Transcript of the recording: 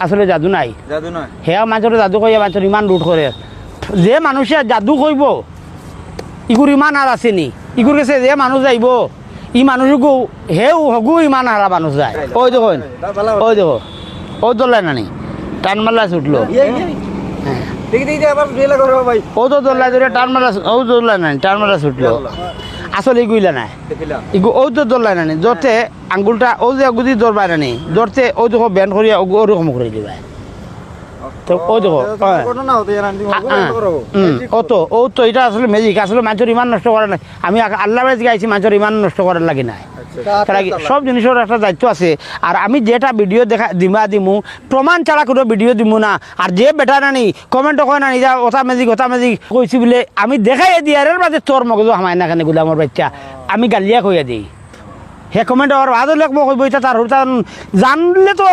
আসলে জাদু নাই, সেয়া মানুষের জাদু কইয়া মানুষের ইমান লুট করে। যে মানুষে জাদু কইব ইগুর ইমান আর আসেনি, ইগুর কাছে যে মানুষ যাইব ই মানুষকু হেও হগু ইমান হারা মানুষ যায়। ওই দেখুন, ওই দেখো, ও দোল্লাই নানি টান মারলা ছুটলো, ও তো দোল্লাই ধরে টান মারলা, ও দোল্লাই নানি টান মারলা ছুটলো। আসলে ইগুইলা নাই, ইগু ও তো দোল্লাই নানি ধরতে আঙ্গুলটা ও যে গুদি দৌড়বাই নানি ধরতে ও দেখো ব্যান করিয়া ওরকম করে দিবাই। তো ও দেখো ও তো এটা আসলে ম্যাজিক। আসলে মানুষের ইমান নষ্ট করে নাই, আমি আল্লাহ গাইছি মানুষের ইমান নষ্ট করার লাগে নাই। সব জিনিসের একটা দায়িত্ব আছে। আর আমি যেটা ভিডিও দেখা দিমু প্রমাণ ছাড়া কোনো ভিডিও দিমু না। আর যে বেটা নানি কমেন্ট কয় নানি যা ওটা ম্যাজিক কইছি বলে আমি দেখাই দিই, আর বাদে তোর মগজ হামায় না কেন গুলামর বাচ্চা আমি গালিয়া কইয়া দিই। হে কমেন্ট আর ভালো লাগবো কইব এটা তার জানলে তো